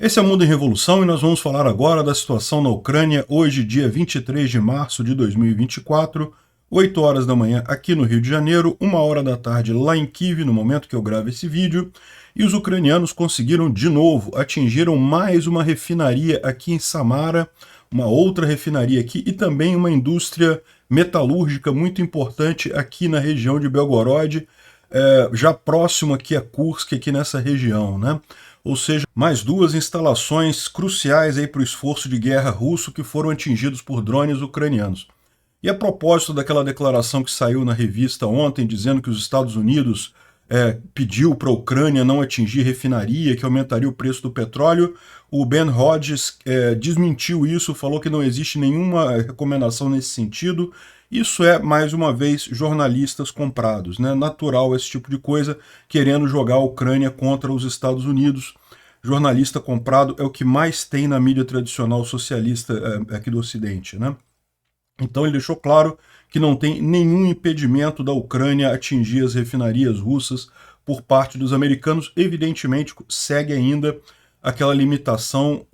Esse é o Mundo em Revolução e nós vamos falar agora da situação na Ucrânia, hoje, dia 23 de março de 2024, 8 horas da manhã aqui no Rio de Janeiro, 1 hora da tarde lá em Kiev, no momento que eu gravo esse vídeo, e os ucranianos conseguiram de novo, atingiram mais uma refinaria aqui em Samara, uma outra refinaria aqui e também uma indústria metalúrgica muito importante aqui na região de Belgorod, já próximo aqui a Kursk, aqui nessa região, né? Ou seja, mais duas instalações cruciais para o esforço de guerra russo que foram atingidos por drones ucranianos. E a propósito daquela declaração que saiu na revista ontem, dizendo que os Estados Unidos pediu para a Ucrânia não atingir refinaria, que aumentaria o preço do petróleo, o Ben Hodges desmentiu isso, falou que não existe nenhuma recomendação nesse sentido. Isso é, mais uma vez, jornalistas comprados, né? Natural esse tipo de coisa, querendo jogar a Ucrânia contra os Estados Unidos. Jornalista comprado é o que mais tem na mídia tradicional socialista aqui do Ocidente, né? Então ele deixou claro que não tem nenhum impedimento da Ucrânia atingir as refinarias russas por parte dos americanos. Evidentemente, segue ainda aquela limitação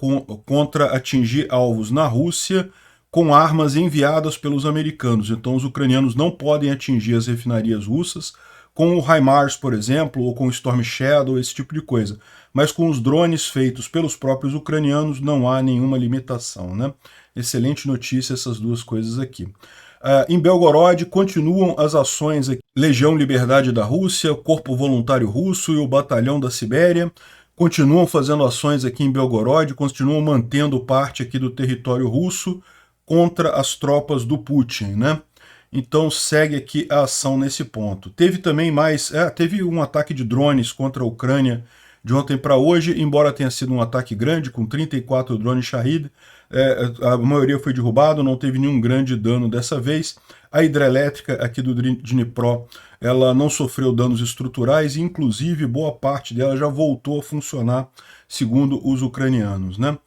contra atingir alvos na Rússia com armas enviadas pelos americanos. Então os ucranianos não podem atingir as refinarias russas com o HIMARS, por exemplo, ou com o Storm Shadow, esse tipo de coisa. Mas com os drones feitos pelos próprios ucranianos não há nenhuma limitação, né? Excelente notícia essas duas coisas aqui. Em Belgorod continuam as ações aqui. Legião Liberdade da Rússia, Corpo Voluntário Russo e o Batalhão da Sibéria continuam fazendo ações aqui em Belgorod, continuam mantendo parte aqui do território russo contra as tropas do Putin, né? Então segue aqui a ação nesse ponto. Teve também teve um ataque de drones contra a Ucrânia de ontem para hoje, embora tenha sido um ataque grande, com 34 drones Shahid, a maioria foi derrubado, não teve nenhum grande dano dessa vez. A hidrelétrica aqui do Dnipro, ela não sofreu danos estruturais, e inclusive boa parte dela já voltou a funcionar, segundo os ucranianos, né?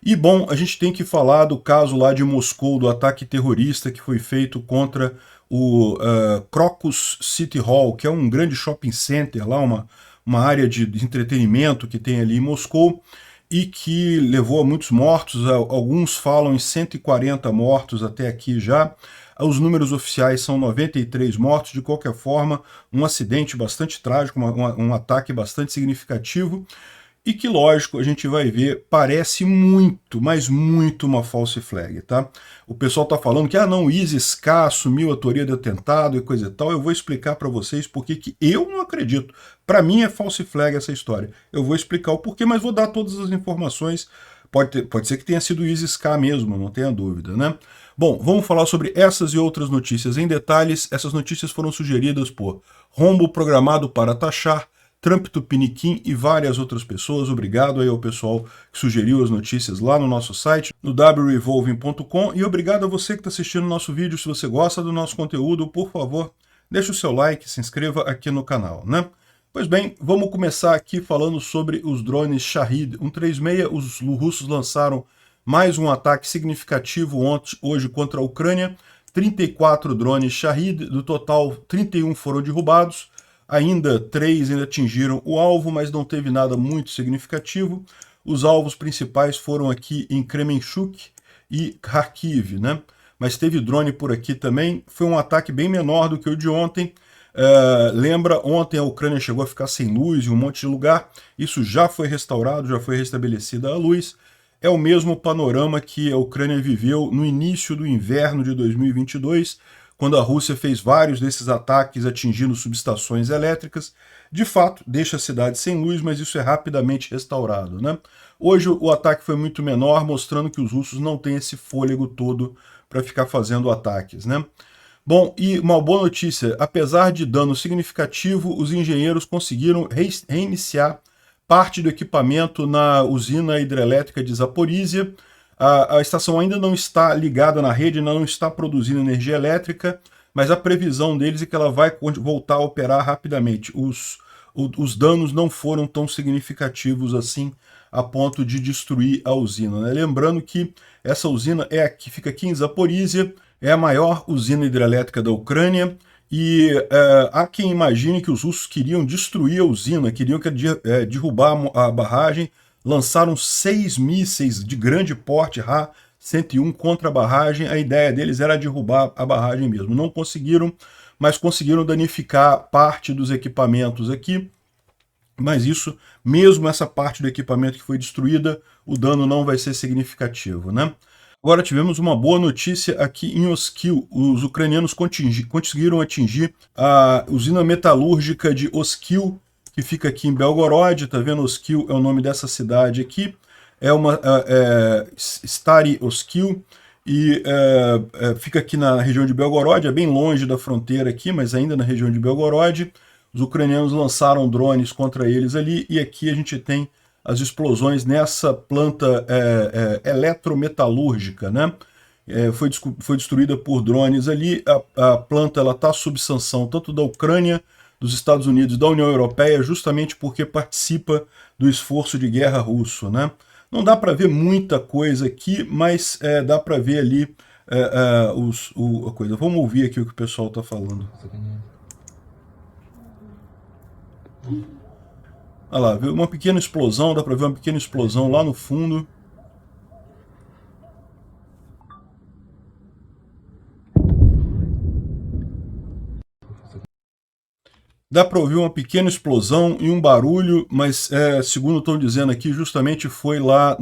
E, bom, a gente tem que falar do caso lá de Moscou, do ataque terrorista que foi feito contra o Crocus City Hall, que é um grande shopping center lá, uma área de entretenimento que tem ali em Moscou, e que levou a muitos mortos. Alguns falam em 140 mortos até aqui já. Os números oficiais são 93 mortos. De qualquer forma, um acidente bastante trágico, um ataque bastante significativo, e que, lógico, a gente vai ver, parece muito, mas muito uma false flag, tá? O pessoal tá falando que, não, o ISIS-K assumiu a autoria do atentado e coisa e tal. Eu vou explicar para vocês porque que eu não acredito. Para mim é false flag essa história. Eu vou explicar o porquê, mas vou dar todas as informações. Pode ser que tenha sido o ISIS-K mesmo, não tenha dúvida, né? Bom, vamos falar sobre essas e outras notícias em detalhes. Essas notícias foram sugeridas por Rombo Programado para Taxar, Trump Tupiniquim e várias outras pessoas. Obrigado aí ao pessoal que sugeriu as notícias lá no nosso site, no wrevolving.com, e obrigado a você que está assistindo o nosso vídeo. Se você gosta do nosso conteúdo, por favor, deixe o seu like, se inscreva aqui no canal, né? Pois bem, vamos começar aqui falando sobre os drones Shahid 136. Os russos lançaram mais um ataque significativo hoje contra a Ucrânia. 34 drones Shahid, do total 31 foram derrubados. Ainda 3 atingiram o alvo, mas não teve nada muito significativo. Os alvos principais foram aqui em Kremenchuk e Kharkiv, né? Mas teve drone por aqui também. Foi um ataque bem menor do que o de ontem. Lembra, ontem a Ucrânia chegou a ficar sem luz em um monte de lugar. Isso já foi restaurado, já foi restabelecida a luz. É o mesmo panorama que a Ucrânia viveu no início do inverno de 2022, quando a Rússia fez vários desses ataques atingindo subestações elétricas. De fato, deixa a cidade sem luz, mas isso é rapidamente restaurado, né? Hoje o ataque foi muito menor, mostrando que os russos não têm esse fôlego todo para ficar fazendo ataques, né? Bom, e uma boa notícia, apesar de dano significativo, os engenheiros conseguiram reiniciar parte do equipamento na usina hidrelétrica de Zaporizhia. A estação ainda não está ligada na rede, ainda não está produzindo energia elétrica, mas a previsão deles é que ela vai voltar a operar rapidamente. Os danos não foram tão significativos assim, a ponto de destruir a usina, né? Lembrando que essa usina que fica aqui em Zaporizhia, é a maior usina hidrelétrica da Ucrânia, e há quem imagine que os russos queriam destruir a usina, queriam derrubar a barragem lançaram 6 mísseis de grande porte Ra-101 contra a barragem. A ideia deles era derrubar a barragem mesmo. Não conseguiram, mas conseguiram danificar parte dos equipamentos aqui. Mas isso, mesmo essa parte do equipamento que foi destruída, o dano não vai ser significativo, né? Agora tivemos uma boa notícia aqui em Oskil. Os ucranianos conseguiram atingir a usina metalúrgica de Oskil, que fica aqui em Belgorod. Tá vendo? Oskil é o nome dessa cidade aqui. É uma Stary Oskil e fica aqui na região de Belgorod. É bem longe da fronteira aqui, mas ainda na região de Belgorod. Os ucranianos lançaram drones contra eles ali e aqui a gente tem as explosões nessa planta eletrometalúrgica, né? Foi destruída por drones ali. A planta está sob sanção tanto da Ucrânia, dos Estados Unidos e da União Europeia, justamente porque participa do esforço de guerra russo, né? Não dá para ver muita coisa aqui, mas dá para ver ali a coisa. Vamos ouvir aqui o que o pessoal está falando. Olha lá, viu? Uma pequena explosão, dá para ver uma pequena explosão lá no fundo. Dá para ouvir uma pequena explosão e um barulho, mas segundo estão dizendo aqui, justamente foi lá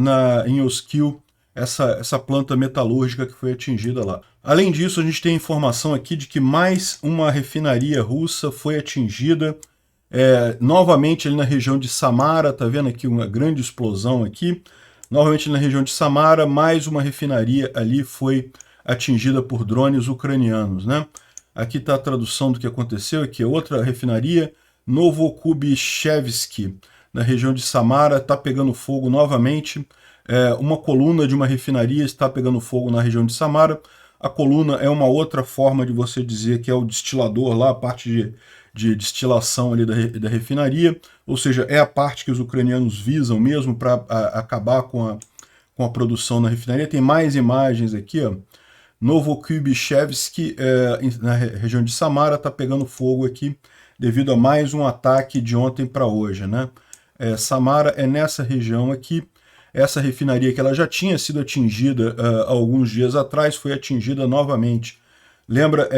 em Oskil essa planta metalúrgica que foi atingida lá. Além disso, a gente tem informação aqui de que mais uma refinaria russa foi atingida novamente ali na região de Samara. Tá vendo aqui uma grande explosão aqui? Novamente na região de Samara, mais uma refinaria ali foi atingida por drones ucranianos, né? Aqui está a tradução do que aconteceu. Aqui é outra refinaria, Novokubishevsky, na região de Samara, está pegando fogo novamente. Uma coluna de uma refinaria está pegando fogo na região de Samara. A coluna é uma outra forma de você dizer que é o destilador lá, a parte de destilação ali da refinaria, ou seja, é a parte que os ucranianos visam mesmo para acabar com a produção na refinaria. Tem mais imagens aqui, ó. Novokubishevsky, na região de Samara, está pegando fogo aqui devido a mais um ataque de ontem para hoje, né? Samara é nessa região aqui. Essa refinaria que ela já tinha sido atingida alguns dias atrás, foi atingida novamente. Lembra,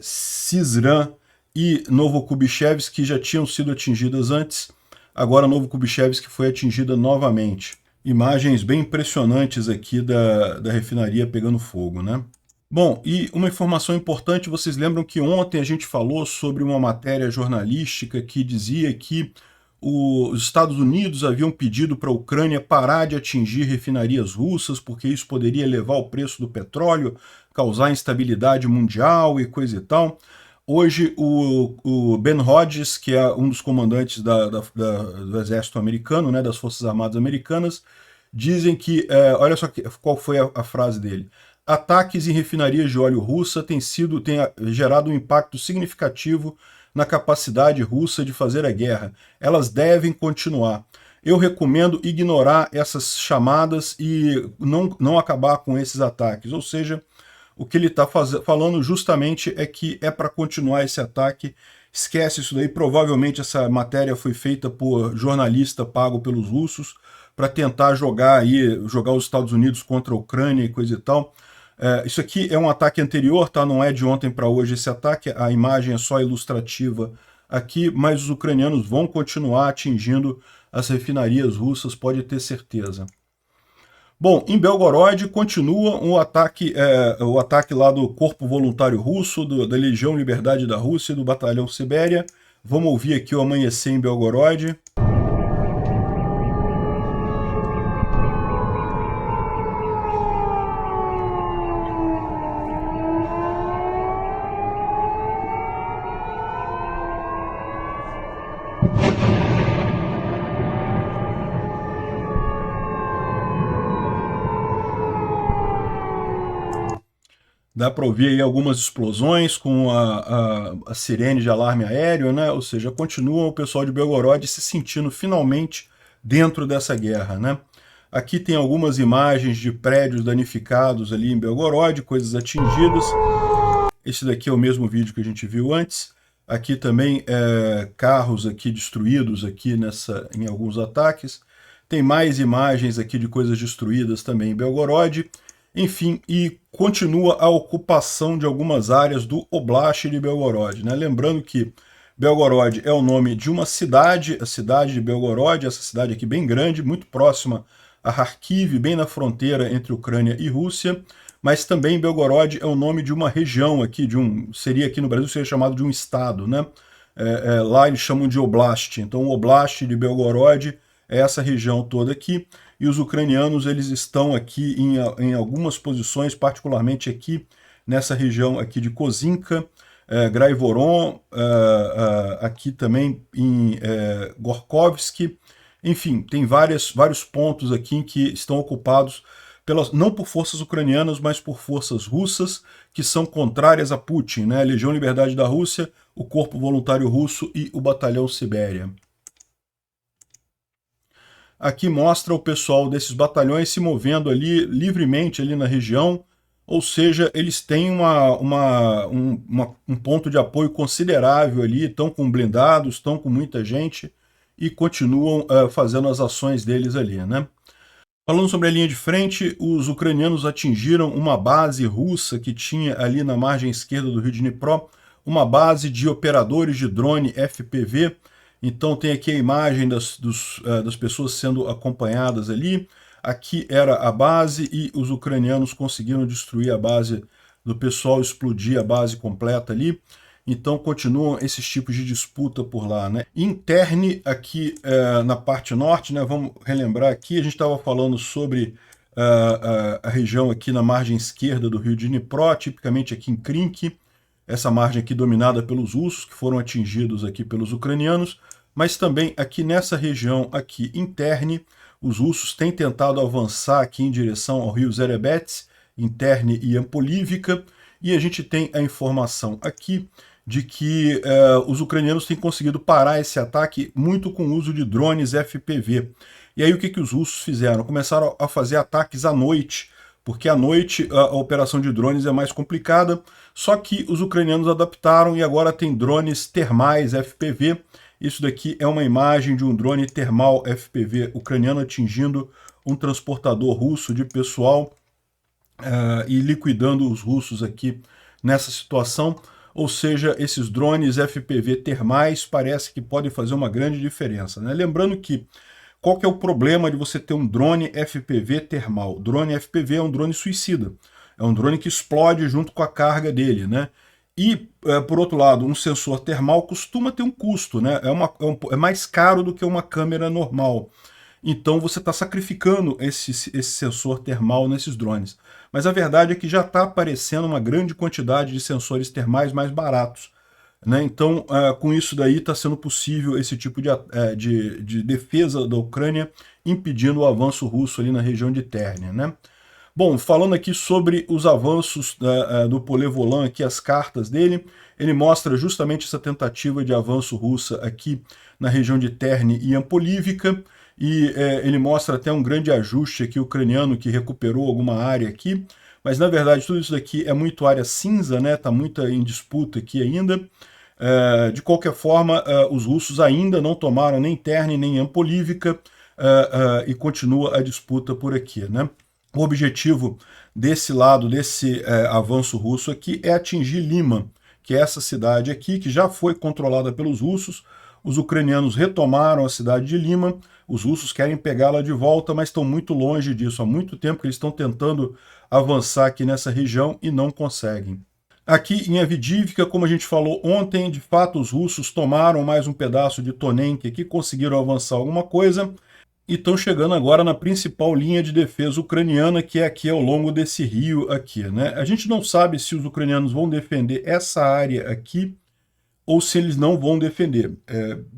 Syzran e Novokubishevsky já tinham sido atingidas antes, agora Novokubishevsky foi atingida novamente. Imagens bem impressionantes aqui da refinaria pegando fogo, né? Bom, e uma informação importante, vocês lembram que ontem a gente falou sobre uma matéria jornalística que dizia que os Estados Unidos haviam pedido para a Ucrânia parar de atingir refinarias russas, porque isso poderia elevar o preço do petróleo, causar instabilidade mundial e coisa e tal. Hoje, o Ben Hodges, que é um dos comandantes do exército americano, né, das Forças Armadas Americanas, dizem que, olha só qual foi a frase dele: ataques em refinarias de óleo russa têm gerado um impacto significativo na capacidade russa de fazer a guerra. Elas devem continuar. Eu recomendo ignorar essas chamadas e não acabar com esses ataques. Ou seja, o que ele está falando justamente é que é para continuar esse ataque. Esquece isso daí. Provavelmente essa matéria foi feita por jornalista pago pelos russos para tentar jogar os Estados Unidos contra a Ucrânia e coisa e tal. Isso aqui é um ataque anterior, tá? Não é de ontem para hoje esse ataque, a imagem é só ilustrativa aqui, mas os ucranianos vão continuar atingindo as refinarias russas, pode ter certeza. Bom, em Belgorod continua o ataque lá do Corpo Voluntário Russo, da Legião Liberdade da Rússia, do Batalhão Sibéria. Vamos ouvir aqui o amanhecer em Belgorod. Dá para ouvir aí algumas explosões com a sirene de alarme aéreo, né? Ou seja, continua o pessoal de Belgorod se sentindo finalmente dentro dessa guerra, né? Aqui tem algumas imagens de prédios danificados ali em Belgorod, coisas atingidas. Esse daqui é o mesmo vídeo que a gente viu antes. Aqui também carros aqui destruídos aqui em alguns ataques. Tem mais imagens aqui de coisas destruídas também em Belgorod. Enfim, e continua a ocupação de algumas áreas do Oblast de Belgorod, né? Lembrando que Belgorod é o nome de uma cidade, a cidade de Belgorod, essa cidade aqui bem grande, muito próxima a Kharkiv, bem na fronteira entre Ucrânia e Rússia, mas também Belgorod é o nome de uma região aqui, seria aqui no Brasil, seria chamado de um estado, né? Lá eles chamam de Oblast, então o Oblast de Belgorod é essa região toda aqui, e os ucranianos eles estão aqui em algumas posições, particularmente aqui nessa região aqui de Kozinka, Graivoron, aqui também em Gorkovsk, enfim, tem vários pontos aqui que estão ocupados não por forças ucranianas, mas por forças russas, que são contrárias a Putin, né? A Legião Liberdade da Rússia, o Corpo Voluntário Russo e o Batalhão Sibéria. Aqui mostra o pessoal desses batalhões se movendo ali livremente ali na região, ou seja, eles têm um ponto de apoio considerável ali, estão com blindados, estão com muita gente e continuam fazendo as ações deles ali, né? Falando sobre a linha de frente, os ucranianos atingiram uma base russa que tinha ali na margem esquerda do rio Dnipro, uma base de operadores de drone FPV. Então tem aqui a imagem das pessoas sendo acompanhadas ali. Aqui era a base e os ucranianos conseguiram destruir a base do pessoal, explodir a base completa ali. Então continuam esses tipos de disputa por lá, né? Em Terni, aqui na parte norte, né? Vamos relembrar aqui, a gente estava falando sobre a região aqui na margem esquerda do rio Dnipro, tipicamente aqui em Krink, essa margem aqui dominada pelos russos, que foram atingidos aqui pelos ucranianos, mas também aqui nessa região aqui em Terni, os russos têm tentado avançar aqui em direção ao rio Zerebets, em Terni e Ampolivica, e a gente tem a informação aqui de que os ucranianos têm conseguido parar esse ataque muito com o uso de drones FPV. E aí o que os russos fizeram? Começaram a fazer ataques à noite, porque à noite a operação de drones é mais complicada, só que os ucranianos adaptaram e agora tem drones termais FPV. Isso daqui é uma imagem de um drone termal FPV ucraniano atingindo um transportador russo de pessoal e liquidando os russos aqui nessa situação. Ou seja, esses drones FPV termais parece que podem fazer uma grande diferença, né? Lembrando que qual que é o problema de você ter um drone FPV termal? Drone FPV é um drone suicida, é um drone que explode junto com a carga dele, né? E, por outro lado, um sensor termal costuma ter um custo, né? É mais caro do que uma câmera normal. Então você está sacrificando esse sensor termal nesses drones. Mas a verdade é que já está aparecendo uma grande quantidade de sensores termais mais baratos, né? Então, com isso daí está sendo possível esse tipo de defesa da Ucrânia, impedindo o avanço russo ali na região de Terni, né? Bom, falando aqui sobre os avanços do Polevolan, aqui as cartas dele, ele mostra justamente essa tentativa de avanço russa aqui na região de Terni e Ampolivica, e ele mostra até um grande ajuste aqui ucraniano que recuperou alguma área aqui, mas na verdade tudo isso daqui é muito área cinza, né? Tá muito em disputa aqui ainda. De qualquer forma, os russos ainda não tomaram nem Terni nem Ampolivica e continua a disputa por aqui, né? O objetivo desse lado, desse avanço russo aqui, é atingir Lima, que é essa cidade aqui, que já foi controlada pelos russos. Os ucranianos retomaram a cidade de Lima, os russos querem pegá-la de volta, mas estão muito longe disso. Há muito tempo que eles estão tentando avançar aqui nessa região e não conseguem. Aqui em Avdiivka, como a gente falou ontem, de fato os russos tomaram mais um pedaço de Tonenk aqui, conseguiram avançar alguma coisa, e estão chegando agora na principal linha de defesa ucraniana, que é aqui ao longo desse rio aqui, né? A gente não sabe se os ucranianos vão defender essa área aqui ou se eles não vão defender.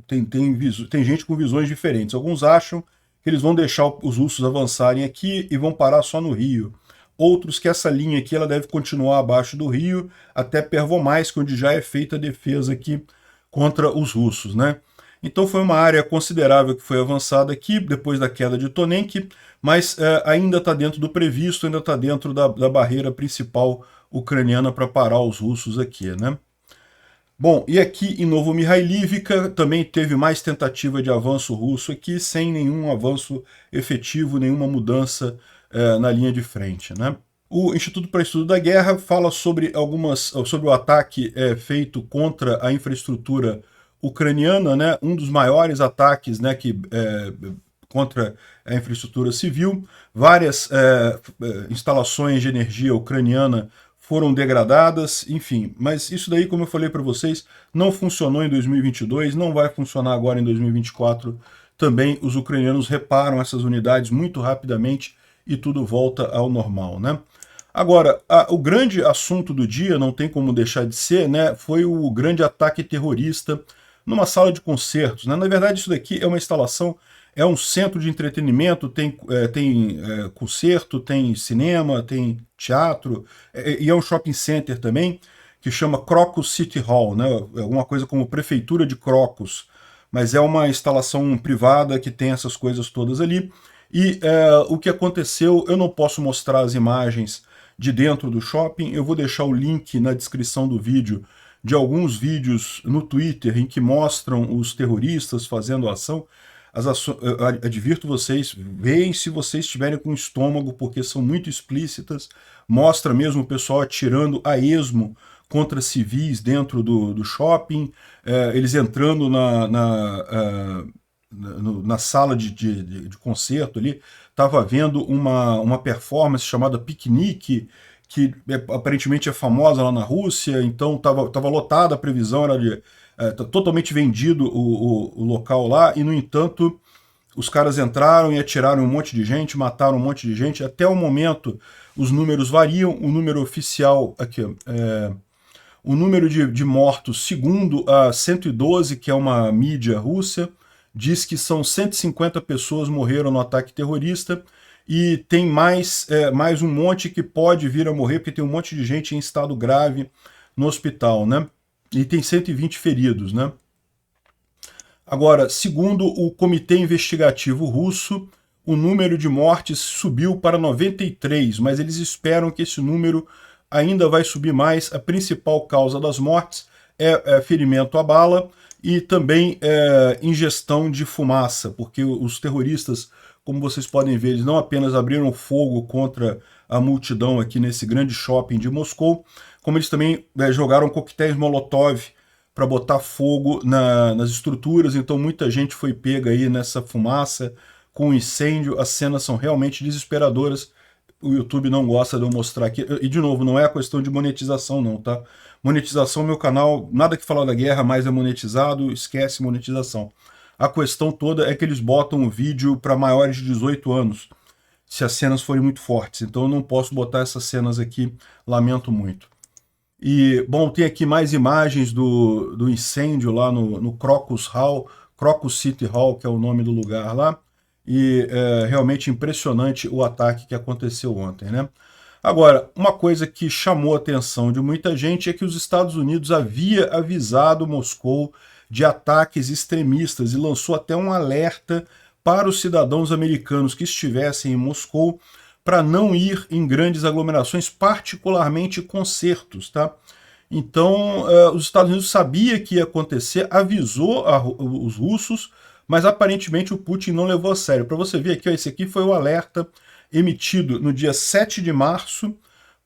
Tem gente com visões diferentes. Alguns acham que eles vão deixar os russos avançarem aqui e vão parar só no rio. Outros que essa linha aqui ela deve continuar abaixo do rio até Pervomaisk, onde já é feita a defesa aqui contra os russos, né? Então foi uma área considerável que foi avançada aqui, depois da queda de Tonenk, mas ainda está dentro do previsto, ainda está dentro da barreira principal ucraniana para parar os russos aqui, né? Bom, e aqui em Novomihailivka também teve mais tentativa de avanço russo aqui, sem nenhum avanço efetivo, nenhuma mudança na linha de frente, né? O Instituto para Estudo da Guerra fala sobre sobre o ataque feito contra a infraestrutura ucraniana, né? Um dos maiores ataques, né, contra a infraestrutura civil. Várias instalações de energia ucraniana foram degradadas, enfim. Mas isso daí, como eu falei para vocês, não funcionou em 2022, não vai funcionar agora em 2024. Também os ucranianos reparam essas unidades muito rapidamente e tudo volta ao normal, né? Agora, o grande assunto do dia, não tem como deixar de ser, né, foi o grande ataque terrorista numa sala de concertos, né? Na verdade, isso daqui é uma instalação, é um centro de entretenimento, tem concerto, tem cinema, tem teatro, e é um shopping center também, que chama Crocus City Hall, né? Alguma coisa como Prefeitura de Crocus, mas é uma instalação privada que tem essas coisas todas ali. E o que aconteceu, eu não posso mostrar as imagens de dentro do shopping, eu vou deixar o link na descrição do vídeo de alguns vídeos no Twitter em que mostram os terroristas fazendo a ação. Advirto vocês, veem se vocês estiverem com estômago, porque são muito explícitas, mostra mesmo o pessoal atirando a esmo contra civis dentro do shopping, eles entrando na sala de concerto ali, estava havendo uma performance chamada Piquenique, que aparentemente é famosa lá na Rússia, então estava lotada, a previsão era de totalmente vendido o local lá, e no entanto os caras entraram e atiraram um monte de gente, mataram um monte de gente. Até o momento os números variam, o número oficial aqui, o número de mortos, segundo a 112, que é uma mídia russa, diz que são 150 pessoas morreram no ataque terrorista, e tem mais um monte que pode vir a morrer, porque tem um monte de gente em estado grave no hospital, né? E tem 120 feridos, né? Agora, segundo o Comitê Investigativo Russo, o número de mortes subiu para 93, mas eles esperam que esse número ainda vai subir mais. A principal causa das mortes é ferimento à bala e também ingestão de fumaça, porque os terroristas, como vocês podem ver, eles não apenas abriram fogo contra a multidão aqui nesse grande shopping de Moscou, como eles também jogaram coquetéis Molotov para botar fogo nas estruturas, então muita gente foi pega aí nessa fumaça, com incêndio. As cenas são realmente desesperadoras. O YouTube não gosta de eu mostrar aqui, e de novo, não é a questão de monetização não, tá? Monetização, meu canal, nada que falar da guerra mais é monetizado, esquece monetização. A questão toda é que eles botam o vídeo para maiores de 18 anos, se as cenas forem muito fortes, então eu não posso botar essas cenas aqui, lamento muito. E, bom, tem aqui mais imagens do incêndio lá no Crocus Hall, Crocus City Hall, que é o nome do lugar lá, e realmente impressionante o ataque que aconteceu ontem, né? Agora, uma coisa que chamou a atenção de muita gente é que os Estados Unidos havia avisado Moscou de ataques extremistas e lançou até um alerta para os cidadãos americanos que estivessem em Moscou para não ir em grandes aglomerações, particularmente concertos, tá? Então, os Estados Unidos sabia que ia acontecer, avisou os russos, mas aparentemente o Putin não levou a sério. Para você ver aqui, ó, esse aqui foi o alerta emitido no dia 7 de março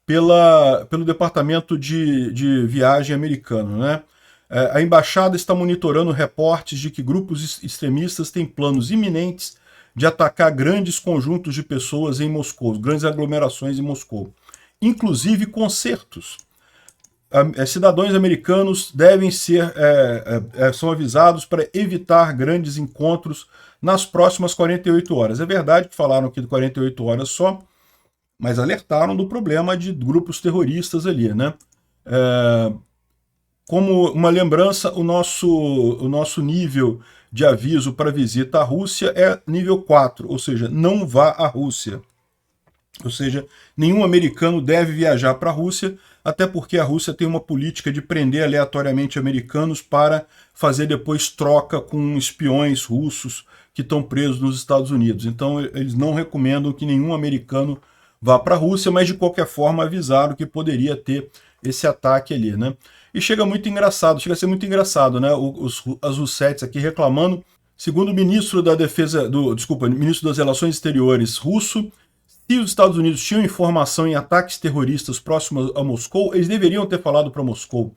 pelo Departamento de Viagem americano, né? A embaixada está monitorando reportes de que grupos extremistas têm planos iminentes de atacar grandes conjuntos de pessoas em Moscou, grandes aglomerações em Moscou, inclusive concertos. Cidadãos americanos devem são avisados para evitar grandes encontros nas próximas 48 horas. É verdade que falaram aqui de 48 horas só, mas alertaram do problema de grupos terroristas ali, né? Como uma lembrança, o nosso nível de aviso para visita à Rússia é nível 4, ou seja, não vá à Rússia. Ou seja, nenhum americano deve viajar para a Rússia, até porque a Rússia tem uma política de prender aleatoriamente americanos para fazer depois troca com espiões russos que estão presos nos Estados Unidos. Então eles não recomendam que nenhum americano vá para a Rússia, mas de qualquer forma avisaram que poderia ter esse ataque ali, né? e chega muito engraçado, chega a ser muito engraçado, né? As Russettes aqui reclamando, segundo o ministro da Defesa, ministro das Relações Exteriores russo, se os Estados Unidos tinham informação em ataques terroristas próximos a Moscou, eles deveriam ter falado para Moscou.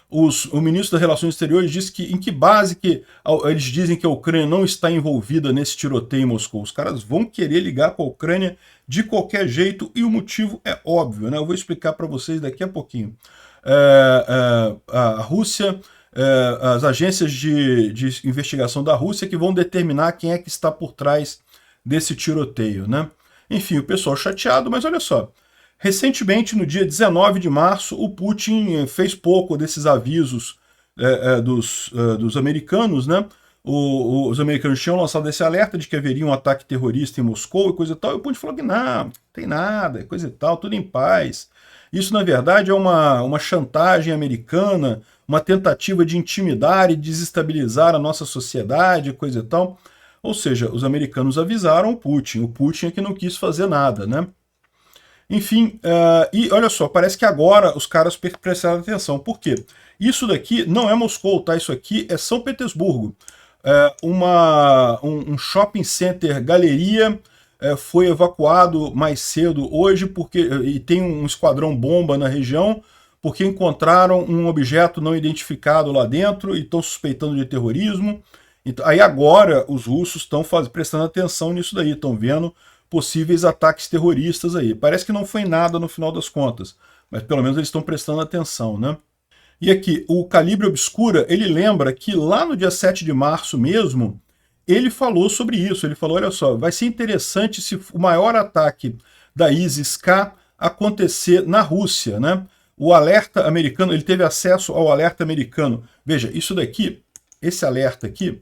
O ministro das Relações Exteriores disse que em que base que eles dizem que a Ucrânia não está envolvida nesse tiroteio em Moscou. Os caras vão querer ligar com a Ucrânia de qualquer jeito e o motivo é óbvio, né? Eu vou explicar para vocês daqui a pouquinho. A Rússia, as agências de investigação da Rússia que vão determinar quem é que está por trás desse tiroteio, né? Enfim, o pessoal chateado, mas olha só. Recentemente, no dia 19 de março, o Putin fez pouco desses avisos dos americanos, né? Os americanos tinham lançado esse alerta de que haveria um ataque terrorista em Moscou e coisa e tal, e o Putin falou que não tem nada, coisa e tal, tudo em paz. Isso, na verdade, é uma chantagem americana, uma tentativa de intimidar e desestabilizar a nossa sociedade, coisa e tal. Ou seja, os americanos avisaram o Putin é que não quis fazer nada, né? Enfim, e olha só, parece que agora os caras prestaram atenção. Por quê? Isso daqui não é Moscou, tá? Isso aqui é São Petersburgo. Um shopping center galeria foi evacuado mais cedo hoje e tem um esquadrão bomba na região porque encontraram um objeto não identificado lá dentro e estão suspeitando de terrorismo. Então, aí agora os russos estão prestando atenção nisso daí, estão vendo possíveis ataques terroristas aí. Parece que não foi nada no final das contas, mas pelo menos eles estão prestando atenção, né? E aqui, o Calibre Obscura, ele lembra que lá no dia 7 de março mesmo, ele falou sobre isso. Ele falou, olha só, vai ser interessante se o maior ataque da ISIS-K acontecer na Rússia, né? O alerta americano, ele teve acesso ao alerta americano. Veja, isso daqui, esse alerta aqui,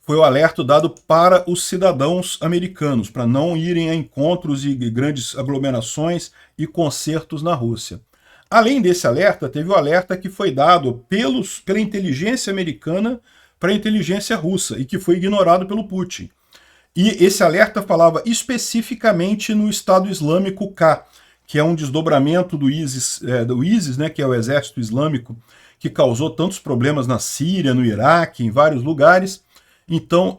foi o alerta dado para os cidadãos americanos, para não irem a encontros e grandes aglomerações e concertos na Rússia. Além desse alerta, teve o alerta que foi dado pela inteligência americana para a inteligência russa e que foi ignorado pelo Putin. E esse alerta falava especificamente no Estado Islâmico K, que é um desdobramento do ISIS, né, que é o Exército Islâmico, que causou tantos problemas na Síria, no Iraque, em vários lugares. Então,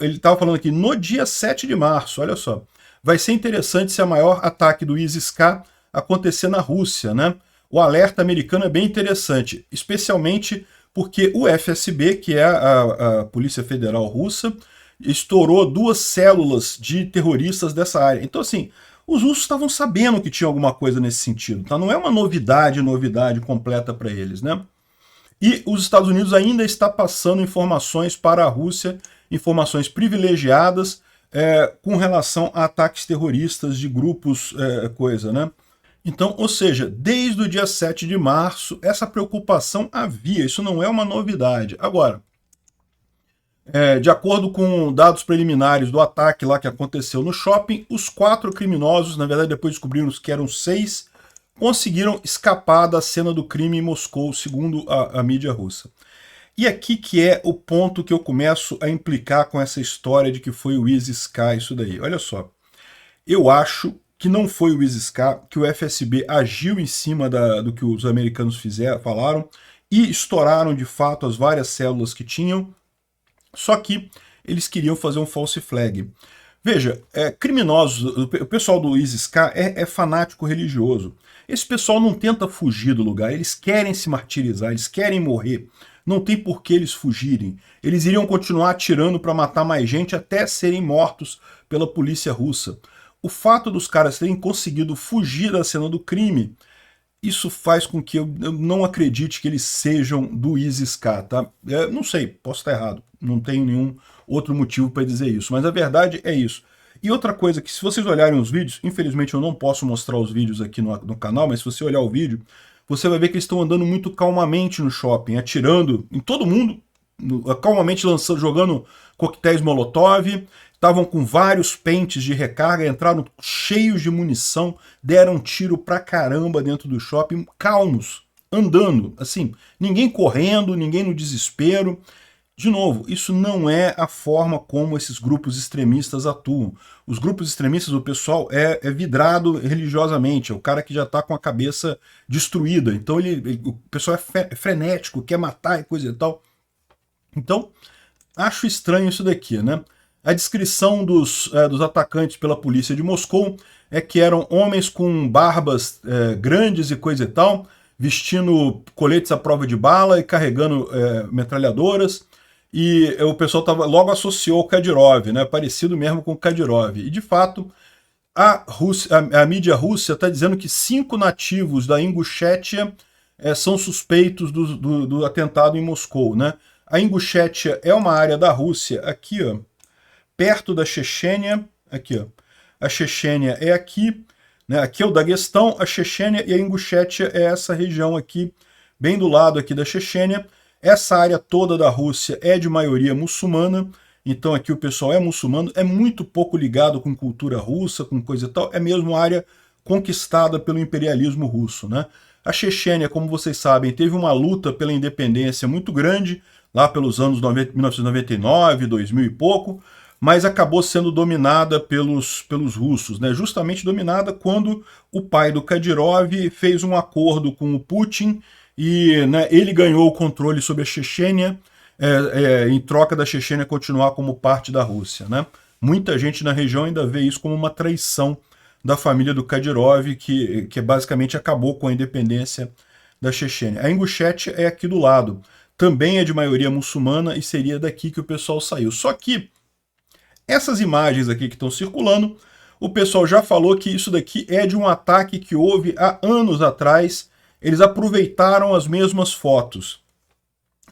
ele estava falando aqui, no dia 7 de março, olha só, vai ser interessante se o maior ataque do ISIS-K acontecer na Rússia, né? O alerta americano é bem interessante, especialmente porque o FSB, que é a Polícia Federal Russa, estourou 2 células de terroristas dessa área. Então, assim, os russos estavam sabendo que tinha alguma coisa nesse sentido, tá? Não é uma novidade completa para eles, né? E os Estados Unidos ainda está passando informações para a Rússia, informações privilegiadas com relação a ataques terroristas de grupos, né? Então, ou seja, desde o dia 7 de março, essa preocupação havia, isso não é uma novidade. Agora, de acordo com dados preliminares do ataque lá que aconteceu no shopping, os 4 criminosos, na verdade depois descobriram que eram 6, conseguiram escapar da cena do crime em Moscou, segundo a mídia russa. E aqui que é o ponto que eu começo a implicar com essa história de que foi o ISIS-K, isso daí. Olha só, eu acho que não foi o ISIS-K, que o FSB agiu em cima do que os americanos falaram, e estouraram de fato as várias células que tinham, só que eles queriam fazer um false flag. Veja, criminosos, o pessoal do ISIS-K é fanático religioso. Esse pessoal não tenta fugir do lugar, eles querem se martirizar, eles querem morrer. Não tem por que eles fugirem. Eles iriam continuar atirando para matar mais gente até serem mortos pela polícia russa. O fato dos caras terem conseguido fugir da cena do crime, isso faz com que eu não acredite que eles sejam do ISIS-K, tá? Não sei, posso estar errado, não tenho nenhum outro motivo para dizer isso, mas a verdade é isso. E outra coisa que se vocês olharem os vídeos, infelizmente eu não posso mostrar os vídeos aqui no canal, mas se você olhar o vídeo, você vai ver que eles estão andando muito calmamente no shopping, atirando em todo mundo, calmamente jogando coquetéis Molotov, estavam com vários pentes de recarga, entraram cheios de munição, deram tiro pra caramba dentro do shopping, calmos, andando, assim, ninguém correndo, ninguém no desespero. De novo, isso não é a forma como esses grupos extremistas atuam. Os grupos extremistas, o pessoal é vidrado religiosamente, é o cara que já está com a cabeça destruída. Então o pessoal é frenético, quer matar e coisa e tal. Então, acho estranho isso daqui, né? A descrição dos atacantes pela polícia de Moscou é que eram homens com barbas grandes e coisa e tal, vestindo coletes à prova de bala e carregando metralhadoras. E o pessoal logo associou o Kadyrov, né? Parecido mesmo com o Kadyrov. E de fato, a mídia russa está dizendo que 5 nativos da Ingushétia são suspeitos do atentado em Moscou, né? A Ingushétia é uma área da Rússia aqui, ó, perto da Chechênia. Aqui, ó. A Chechênia é aqui, né? Aqui é o Daguestão, a Chechênia, e a Ingushétia é essa região aqui, bem do lado aqui da Chechênia. Essa área toda da Rússia é de maioria muçulmana, então aqui o pessoal é muçulmano, é muito pouco ligado com cultura russa, com coisa e tal, é mesmo área conquistada pelo imperialismo russo, né? A Chechênia, como vocês sabem, teve uma luta pela independência muito grande, lá pelos anos 1999, 2000 e pouco, mas acabou sendo dominada pelos russos, né? Justamente dominada quando o pai do Kadyrov fez um acordo com o Putin e, né, ele ganhou o controle sobre a Chechênia em troca da Chechênia continuar como parte da Rússia, né? Muita gente na região ainda vê isso como uma traição da família do Kadyrov, que basicamente acabou com a independência da Chechênia. A Ingushétia é aqui do lado. Também é de maioria muçulmana e seria daqui que o pessoal saiu. Só que essas imagens aqui que estão circulando, o pessoal já falou que isso daqui é de um ataque que houve há anos atrás. Eles aproveitaram as mesmas fotos.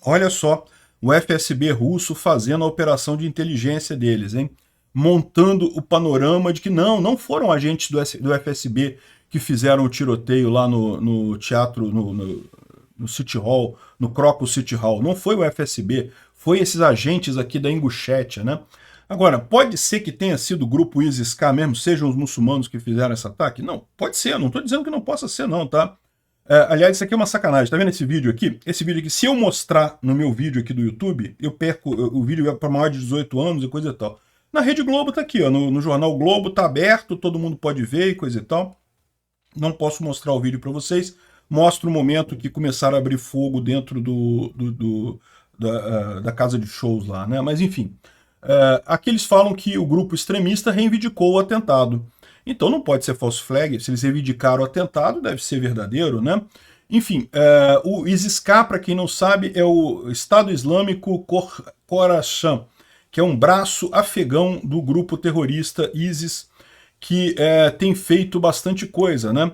Olha só o FSB russo fazendo a operação de inteligência deles, hein? Montando o panorama de que não foram agentes do FSB que fizeram o tiroteio lá no teatro, no City Hall, no Crocus City Hall. Não foi o FSB, foi esses agentes aqui da Ingushétia, né? Agora, pode ser que tenha sido o grupo ISIS-K mesmo, sejam os muçulmanos que fizeram esse ataque? Não, pode ser, não estou dizendo que não possa ser não, tá? Aliás, isso aqui é uma sacanagem, tá vendo esse vídeo aqui? Esse vídeo aqui, se eu mostrar no meu vídeo aqui do YouTube, eu perco, o vídeo é para maior de 18 anos e coisa e tal. Na Rede Globo tá aqui, ó, no Jornal Globo, tá aberto, todo mundo pode ver e coisa e tal. Não posso mostrar o vídeo para vocês, mostro o momento que começaram a abrir fogo dentro da casa de shows lá, né? Mas enfim, aqui eles falam que o grupo extremista reivindicou o atentado. Então não pode ser false flag, se eles reivindicaram o atentado, deve ser verdadeiro, né? Enfim, o ISIS-K, para quem não sabe, é o Estado Islâmico Khorasan, que é um braço afegão do grupo terrorista ISIS, que tem feito bastante coisa, né?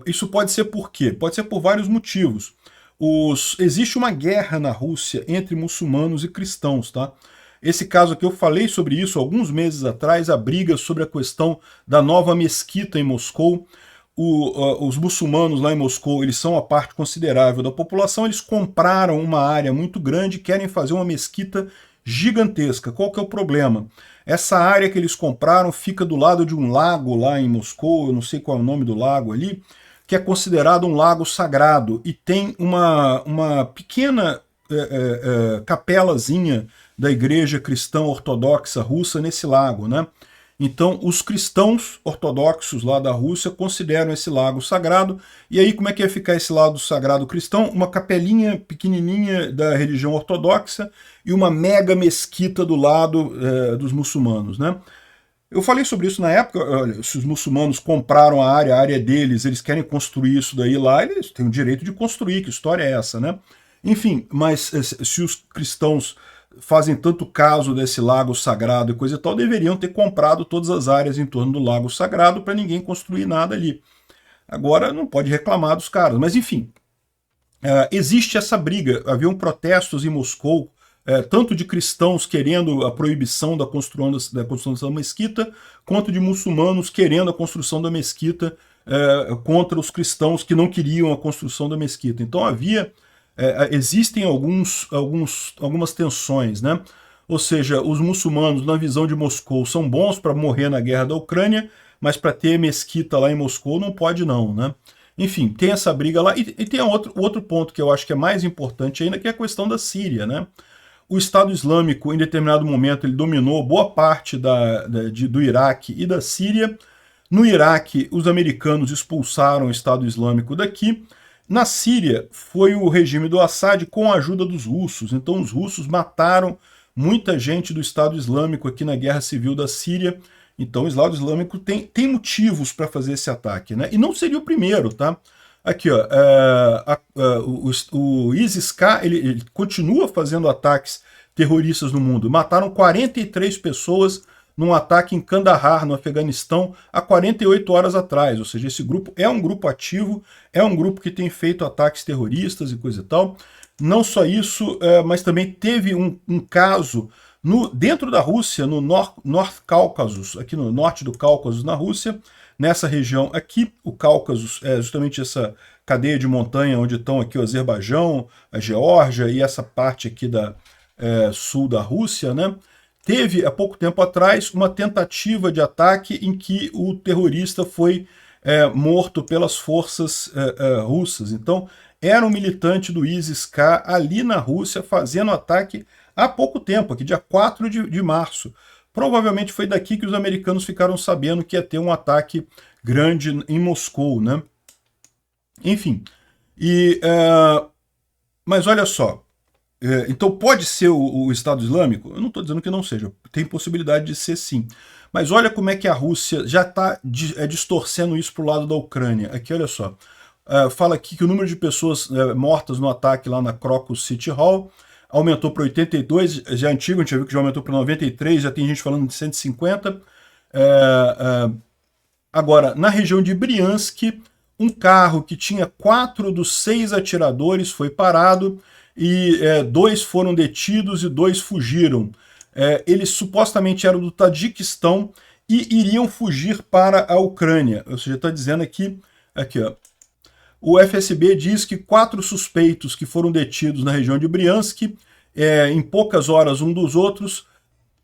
Isso pode ser por quê? Pode ser por vários motivos. Existe uma guerra na Rússia entre muçulmanos e cristãos, tá? Esse caso aqui eu falei sobre isso alguns meses atrás, a briga sobre a questão da nova mesquita em Moscou. Os muçulmanos lá em Moscou, eles são a parte considerável da população, eles compraram uma área muito grande, querem fazer uma mesquita gigantesca. Qual que é o problema? Essa área que eles compraram fica do lado de um lago lá em Moscou, eu não sei qual é o nome do lago ali, que é considerado um lago sagrado, e tem uma pequena capelazinha da igreja cristã ortodoxa russa nesse lago, né? Então, os cristãos ortodoxos lá da Rússia consideram esse lago sagrado. E aí, como é que ia ficar esse lago sagrado cristão? Uma capelinha pequenininha da religião ortodoxa e uma mega mesquita do lado dos muçulmanos, né? Eu falei sobre isso na época. Olha, se os muçulmanos compraram a área é deles, eles querem construir isso daí lá, eles têm o direito de construir. Que história é essa, né? Enfim, mas se os cristãos fazem tanto caso desse lago sagrado e coisa e tal, deveriam ter comprado todas as áreas em torno do lago sagrado para ninguém construir nada ali. Agora não pode reclamar dos caras, mas enfim, existe essa briga. Haviam protestos em Moscou, tanto de cristãos querendo a proibição da construção da mesquita, quanto de muçulmanos querendo a construção da mesquita contra os cristãos que não queriam a construção da mesquita. Então existem algumas tensões, né? Ou seja, os muçulmanos, na visão de Moscou, são bons para morrer na guerra da Ucrânia, mas para ter mesquita lá em Moscou não pode não, né? Enfim, tem essa briga lá. E tem outro ponto que eu acho que é mais importante ainda, que é a questão da Síria, né? O Estado Islâmico, em determinado momento, ele dominou boa parte do Iraque e da Síria. No Iraque, os americanos expulsaram o Estado Islâmico daqui. Na Síria, foi o regime do Assad com a ajuda dos russos. Então, os russos mataram muita gente do Estado Islâmico aqui na Guerra Civil da Síria. Então, o Estado Islâmico tem motivos para fazer esse ataque, né? E não seria o primeiro, tá? Aqui, ó, o ISIS-K, ele continua fazendo ataques terroristas no mundo. Mataram 43 pessoas num ataque em Kandahar, no Afeganistão, há 48 horas atrás. Ou seja, esse grupo é um grupo ativo, é um grupo que tem feito ataques terroristas e coisa e tal. Não só isso, mas também teve um caso dentro da Rússia, no North Cáucaso, aqui no norte do Cáucaso, na Rússia, nessa região aqui. O Cáucaso é justamente essa cadeia de montanha onde estão aqui o Azerbaijão, a Geórgia e essa parte aqui da sul da Rússia, né? Teve, há pouco tempo atrás, uma tentativa de ataque em que o terrorista foi morto pelas forças russas. Então, era um militante do ISIS-K ali na Rússia fazendo ataque há pouco tempo, aqui dia 4 de março. Provavelmente foi daqui que os americanos ficaram sabendo que ia ter um ataque grande em Moscou, né? Enfim, mas olha só, então pode ser o Estado Islâmico? Eu não estou dizendo que não seja, tem possibilidade de ser sim. Mas olha como é que a Rússia já está distorcendo isso para o lado da Ucrânia. Aqui, olha só, fala aqui que o número de pessoas mortas no ataque lá na Crocus City Hall aumentou para 82, já é antigo, a gente já viu que já aumentou para 93, já tem gente falando de 150. Agora, na região de Briansk, um carro que tinha 4 dos 6 atiradores foi parado e 2 foram detidos e 2 fugiram. Eles supostamente eram do Tajiquistão e iriam fugir para a Ucrânia. Ou seja, está dizendo aqui ó, o FSB diz que 4 suspeitos que foram detidos na região de Briansk, em poucas horas um dos outros.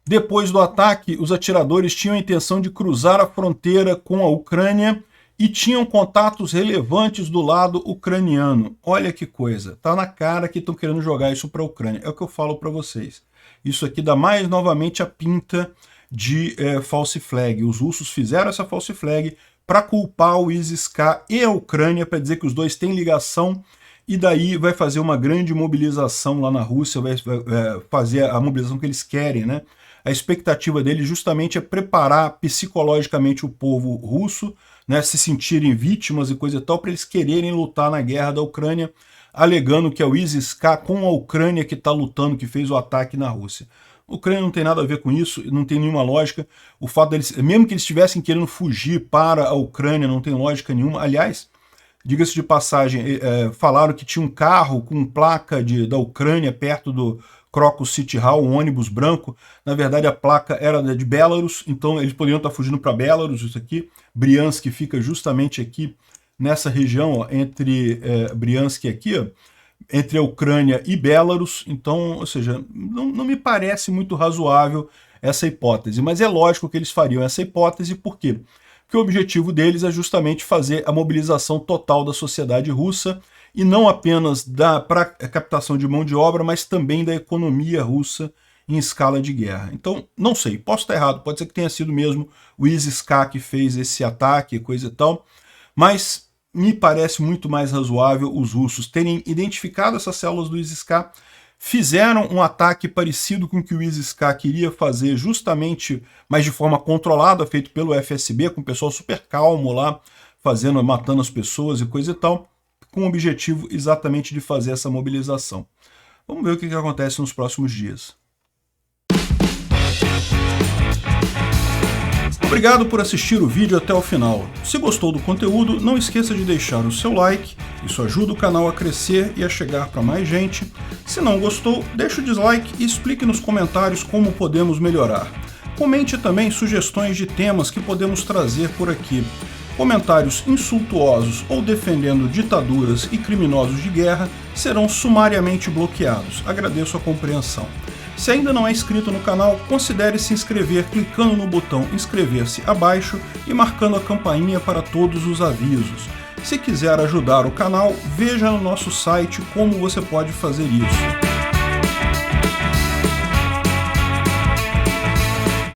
Depois do ataque, os atiradores tinham a intenção de cruzar a fronteira com a Ucrânia e tinham contatos relevantes do lado ucraniano. Olha que coisa, tá na cara que estão querendo jogar isso para a Ucrânia. É o que eu falo para vocês. Isso aqui dá mais novamente a pinta de false flag. Os russos fizeram essa false flag para culpar o ISIS-K e a Ucrânia, para dizer que os dois têm ligação, e daí vai fazer uma grande mobilização lá na Rússia, vai fazer a mobilização que eles querem, né? A expectativa deles justamente é preparar psicologicamente o povo russo, né, se sentirem vítimas e coisa e tal, para eles quererem lutar na guerra da Ucrânia, alegando que é o ISIS-K com a Ucrânia que está lutando, que fez o ataque na Rússia. A Ucrânia não tem nada a ver com isso, não tem nenhuma lógica. O fato deles, mesmo que eles estivessem querendo fugir para a Ucrânia, não tem lógica nenhuma. Aliás, diga-se de passagem, falaram que tinha um carro com placa da Ucrânia perto do Crocus City Hall, um ônibus branco. Na verdade, a placa era de Belarus, então eles poderiam estar fugindo para Belarus, isso aqui. Briansk fica justamente aqui nessa região, ó, entre Briansk aqui, ó, entre a Ucrânia e Belarus. Então, ou seja, não me parece muito razoável essa hipótese, mas é lógico que eles fariam essa hipótese. Por quê? Porque o objetivo deles é justamente fazer a mobilização total da sociedade russa, e não apenas para a captação de mão de obra, mas também da economia russa em escala de guerra. Então, não sei, posso estar errado, pode ser que tenha sido mesmo o ISIS-K que fez esse ataque, coisa e tal, mas me parece muito mais razoável os russos terem identificado essas células do ISIS-K, fizeram um ataque parecido com o que o ISIS-K queria fazer, justamente, mas de forma controlada, feito pelo FSB, com o pessoal super calmo lá, matando as pessoas e coisa e tal, com o objetivo exatamente de fazer essa mobilização. Vamos ver o que acontece nos próximos dias. Obrigado por assistir o vídeo até o final. Se gostou do conteúdo, não esqueça de deixar o seu like, isso ajuda o canal a crescer e a chegar para mais gente. Se não gostou, deixe o dislike e explique nos comentários como podemos melhorar. Comente também sugestões de temas que podemos trazer por aqui. Comentários insultuosos ou defendendo ditaduras e criminosos de guerra serão sumariamente bloqueados. Agradeço a compreensão. Se ainda não é inscrito no canal, considere se inscrever clicando no botão inscrever-se abaixo e marcando a campainha para todos os avisos. Se quiser ajudar o canal, veja no nosso site como você pode fazer isso.